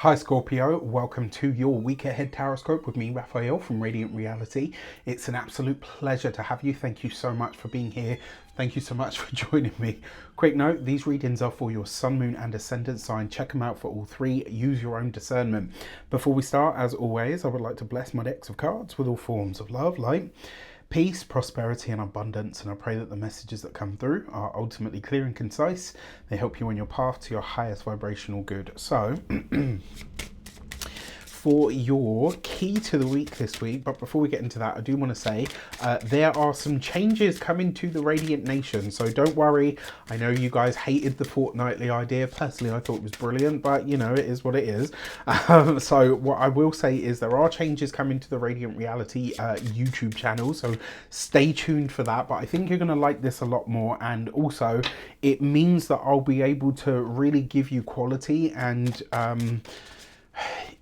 Hi Scorpio, welcome to your week ahead tarot with me, Raphael from Radiant Reality. It's an absolute pleasure to have you. Thank you so much for being here. Thank you so much for joining me. Quick note, these readings are for your sun, moon and ascendant sign. Check them out for all three. Use your own discernment. Before we start, as always, I would like to bless my decks of cards with all forms of love, light, peace, prosperity and abundance, and I pray that the messages that come through are ultimately clear and concise. They help you on your path to your highest vibrational good. So for your key to the week this week, but before we get into that, I do want to say there are some changes coming to the Radiant Nation, so don't worry. I know you guys hated the fortnightly idea. Personally, I thought it was brilliant, but you know, it is what it is. So what I will say is there are changes coming to the Radiant Reality YouTube channel, so stay tuned for that. But I think you're going to like this a lot more, and also it means that I'll be able to really give you quality, and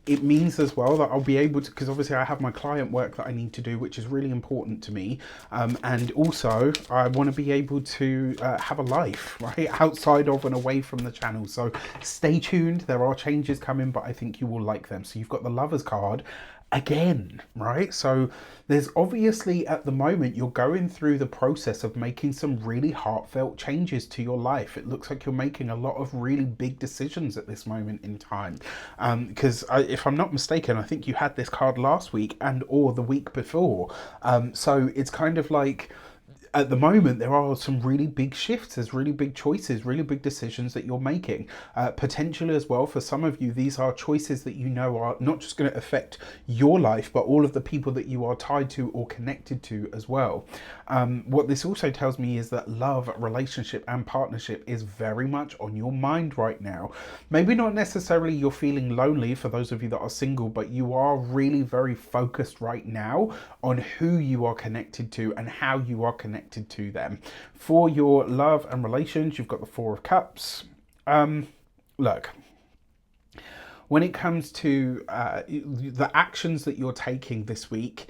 it means as well that I'll be able to, because obviously I have my client work that I need to do, which is really important to me, and also I want to be able to have a life, right, outside of and away from the channel. So stay tuned, there are changes coming, but I think you will like them. So you've got the Lovers card again, right? So there's obviously at the moment you're going through the process of making some really heartfelt changes to your life. It looks like you're making a lot of really big decisions at this moment in time, because if I'm not mistaken, I think you had this card last week and or the week before, so it's kind of like at the moment there are some really big shifts, there's really big choices, really big decisions that you're making, potentially as well for some of you these are choices that you know are not just going to affect your life but all of the people that you are tied to or connected to as well. What this also tells me is that love, relationship and partnership is very much on your mind right now. Maybe not necessarily you're feeling lonely for those of you that are single, but you are really very focused right now on who you are connected to and how you are connected to them. For your love and relations, you've got the Four of Cups. Look, when it comes to the actions that you're taking this week,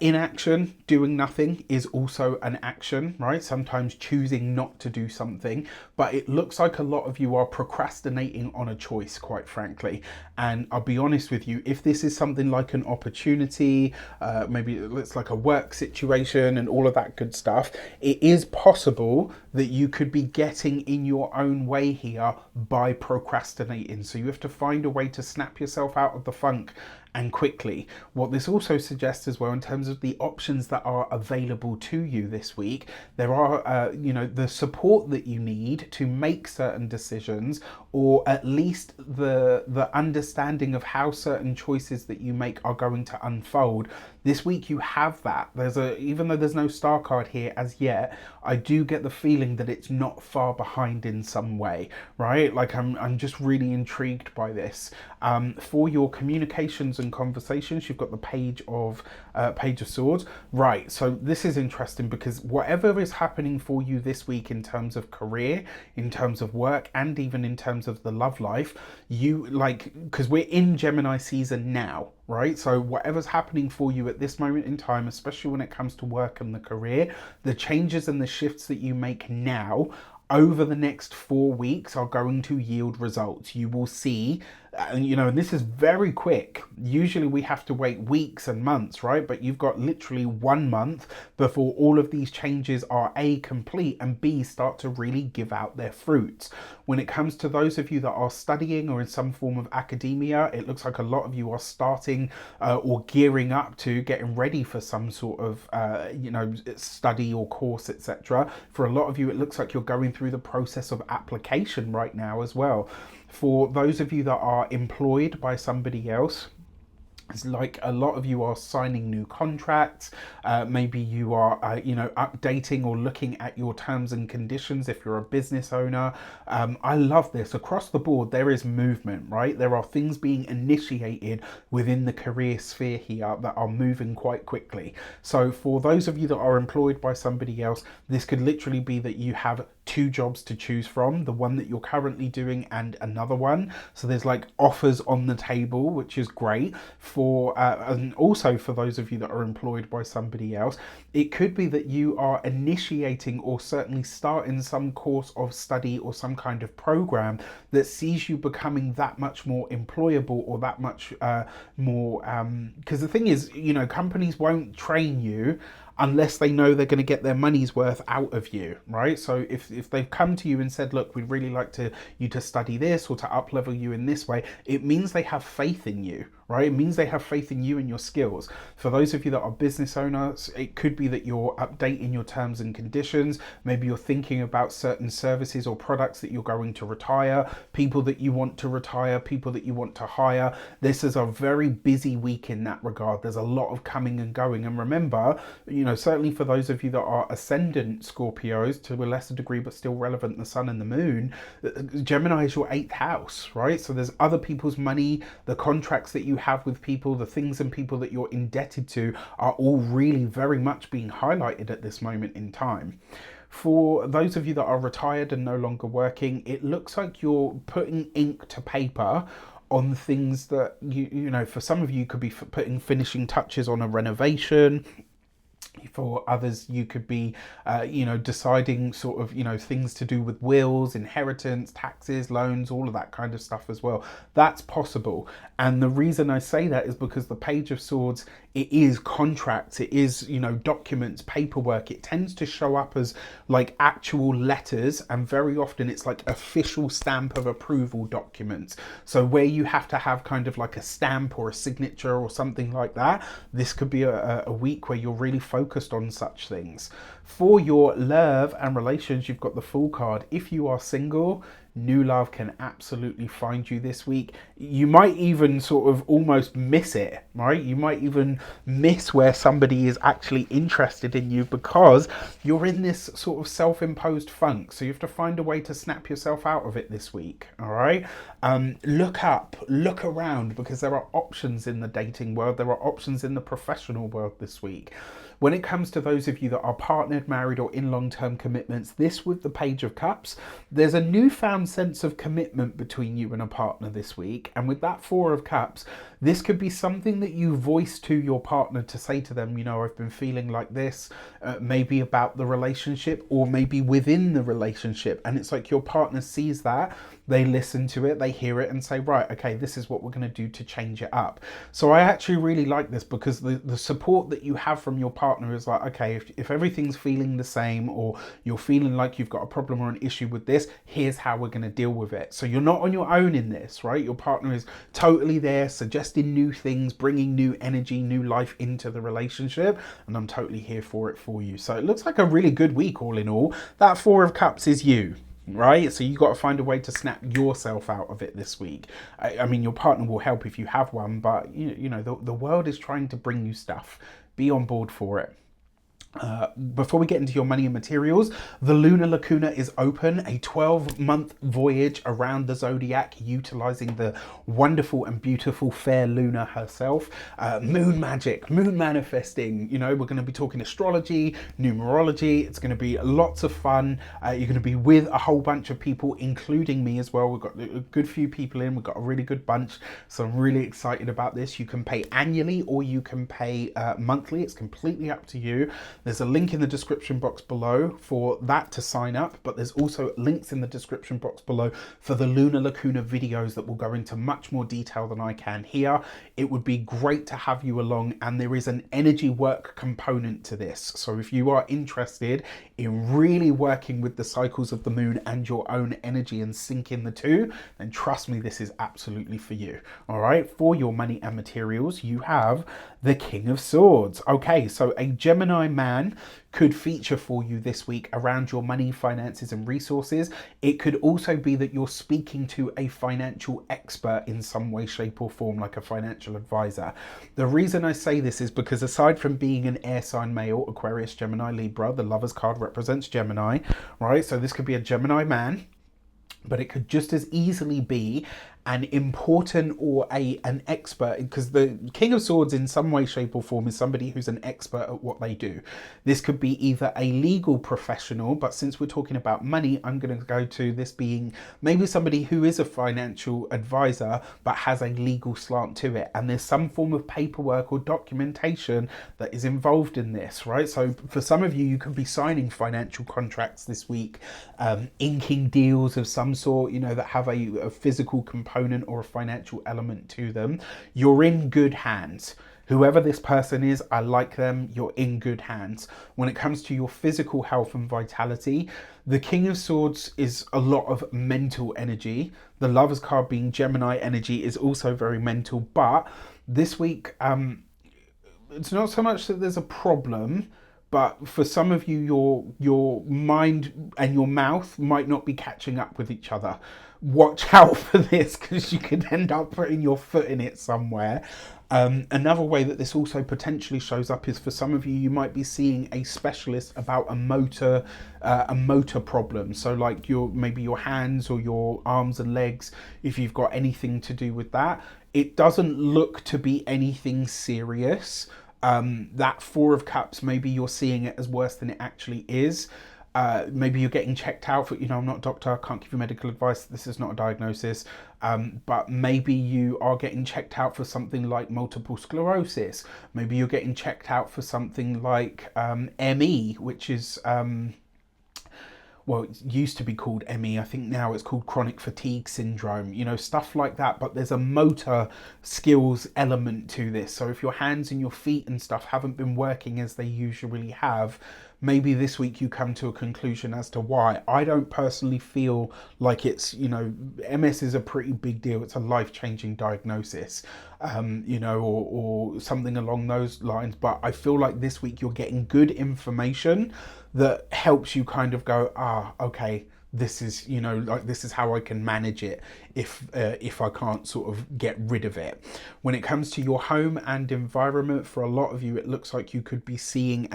inaction, doing nothing, is also an action, right? Sometimes choosing not to do something, but it looks like a lot of you are procrastinating on a choice, quite frankly. And I'll be honest with you, if this is something like an opportunity, maybe it's like a work situation and all of that good stuff, it is possible that you could be getting in your own way here by procrastinating. So you have to find a way to snap yourself out of the funk and quickly. What this also suggests as well in terms of the options that are available to you this week, there are the support that you need to make certain decisions, or at least the understanding of how certain choices that you make are going to unfold. This week you have that. Even though there's no star card here as yet, I do get the feeling that it's not far behind in some way, right? Like I'm just really intrigued by this. For your communications and conversations, you've got the Page of Swords. Right, so this is interesting because whatever is happening for you this week in terms of career, in terms of work, and even in terms of the love life, because we're in Gemini season now, right? So whatever's happening for you at this moment in time, especially when it comes to work and the career, the changes and the shifts that you make now over the next 4 weeks are going to yield results. You will see, and this is very quick. Usually we have to wait weeks and months, right? But you've got literally 1 month before all of these changes are A, complete, and B, start to really give out their fruits. When it comes to those of you that are studying or in some form of academia, it looks like a lot of you are starting or gearing up to getting ready for some sort of study or course, etc. For a lot of you, it looks like you're going through the process of application right now as well. For those of you that are employed by somebody else, it's like a lot of you are signing new contracts. Maybe you are, updating or looking at your terms and conditions if you're a business owner. I love this. Across the board, there is movement, right? There are things being initiated within the career sphere here that are moving quite quickly. So for those of you that are employed by somebody else, this could literally be that you have two jobs to choose from, the one that you're currently doing and another one. So there's like offers on the table, which is great for and also for those of you that are employed by somebody else. It could be that you are initiating or certainly starting some course of study or some kind of program that sees you becoming that much more employable, or that much more because the thing is, you know, companies won't train you unless they know they're going to get their money's worth out of you, right? So if they've come to you and said, look, we'd really like you to study this or to up level you in this way, it means they have faith in you, right? It means they have faith in you and your skills. For those of you that are business owners, it could be that you're updating your terms and conditions. Maybe you're thinking about certain services or products that you're going to retire, people that you want to retire, people that you want to hire. This is a very busy week in that regard. There's a lot of coming and going. And remember, you know, certainly for those of you that are ascendant Scorpios, to a lesser degree but still relevant, the sun and the moon, Gemini is your 8th house, right? So there's other people's money, the contracts that you have with people, the things and people that you're indebted to are all really very much being highlighted at this moment in time. For those of you that are retired and no longer working, it looks like you're putting ink to paper on things that you know, for some of you could be putting finishing touches on a renovation. For others, you could be, you know, deciding sort of, you know, things to do with wills, inheritance, taxes, loans, all of that kind of stuff as well. That's possible. And the reason I say that is because the Page of Swords, it is contracts, it is, you know, documents, paperwork. It tends to show up as like actual letters, and very often it's like official stamp of approval documents. So where you have to have kind of like a stamp or a signature or something like that, this could be a week where you're really focused on such things. For your love and relations, you've got the Fool card. If you are single, new love can absolutely find you this week. You might even sort of almost miss it, right? You might even miss where somebody is actually interested in you because you're in this sort of self-imposed funk. So you have to find a way to snap yourself out of it this week, all right? Look up, look around, because there are options in the dating world. There are options in the professional world this week. When it comes to those of you that are partnered, married, or in long-term commitments, this with the Page of Cups, there's a newfound sense of commitment between you and a partner this week. And with that Four of Cups, this could be something that you voice to your partner to say to them, you know, I've been feeling like this, maybe about the relationship or maybe within the relationship. And it's like your partner sees that, they listen to it, they hear it and say, right, okay, this is what we're going to do to change it up. So I actually really like this because the support that you have from your partner is like, okay, if everything's feeling the same, or you're feeling like you've got a problem or an issue with this, here's how we're going to deal with it. So you're not on your own in this, right? Your partner is totally there, suggesting new things, bringing new energy, new life into the relationship, and I'm totally here for it for you. So it looks like a really good week all in all. That Four of Cups is you, right? So you got to find a way to snap yourself out of it this week. I mean, your partner will help if you have one, but you know, the world is trying to bring you stuff. Be on board for it. Before we get into your money and materials, the lunar lacuna is open, a 12-month voyage around the zodiac, utilizing the wonderful and beautiful fair Luna herself. Moon magic, moon manifesting, you know, we're going to be talking astrology, numerology. It's going to be lots of fun. You're going to be with a whole bunch of people, including me as well. We've got a good few people in. We've got a really good bunch, so I'm really excited about this. You can pay annually or you can pay monthly. It's completely up to you. There's a link in the description box below for that to sign up, but there's also links in the description box below for the Lunar Lacuna videos that will go into much more detail than I can here. It would be great to have you along, and there is an energy work component to this. So if you are interested in really working with the cycles of the moon and your own energy and syncing the two, then trust me, this is absolutely for you. All right, for your money and materials, you have the King of Swords. Okay, so a Gemini man could feature for you this week around your money, finances, and resources. It could also be that you're speaking to a financial expert in some way, shape, or form, like a financial advisor. The reason I say this is because aside from being an air sign male, Aquarius, Gemini, Libra, the Lovers card represents Gemini, right? So this could be a Gemini man, but it could just as easily be an important or an expert, because the King of Swords in some way, shape or form is somebody who's an expert at what they do. This could be either a legal professional, but since we're talking about money, I'm going to go to this being maybe somebody who is a financial advisor but has a legal slant to it, and there's some form of paperwork or documentation that is involved in this, right? So for some of you, you could be signing financial contracts this week, inking deals of some sort, you know, that have a physical component or a financial element to them. You're in good hands. Whoever this person is, I like them, you're in good hands. When it comes to your physical health and vitality, the King of Swords is a lot of mental energy. The Lovers card being Gemini energy is also very mental, but this week, it's not so much that there's a problem, but for some of you, your mind and your mouth might not be catching up with each other. Watch out for this, because you could end up putting your foot in it somewhere. Another way that this also potentially shows up is for some of you, you might be seeing a specialist about a motor problem. So like maybe your hands or your arms and legs, if you've got anything to do with that. It doesn't look to be anything serious. That Four of Cups, maybe you're seeing it as worse than it actually is. Maybe you're getting checked out for, I'm not a doctor, I can't give you medical advice, this is not a diagnosis, but maybe you are getting checked out for something like multiple sclerosis. Maybe you're getting checked out for something like ME, which is, well, it used to be called ME. I think now it's called chronic fatigue syndrome, stuff like that. But there's a motor skills element to this. So if your hands and your feet and stuff haven't been working as they usually have, maybe this week you come to a conclusion as to why. I don't personally feel like it's, MS is a pretty big deal. It's a life-changing diagnosis, or something along those lines. But I feel like this week you're getting good information that helps you kind of go, okay, this is, this is how I can manage it if I can't sort of get rid of it. When it comes to your home and environment, for a lot of you, it looks like you could be seeing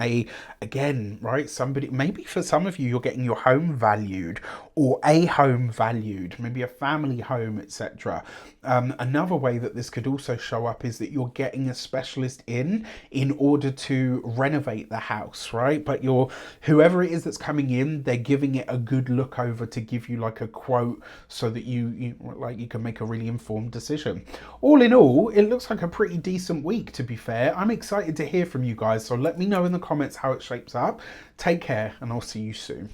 somebody, maybe for some of you, you're getting your home valued or a home valued, maybe a family home, etc. Another way that this could also show up is that you're getting a specialist in order to renovate the house, right? But whoever it is that's coming in, they're giving it a good look over to give you like a quote so that you can make a really informed decision. All in all, it looks like a pretty decent week, to be fair. I'm excited to hear from you guys, so let me know in the comments how it shapes up. Take care, and I'll see you soon.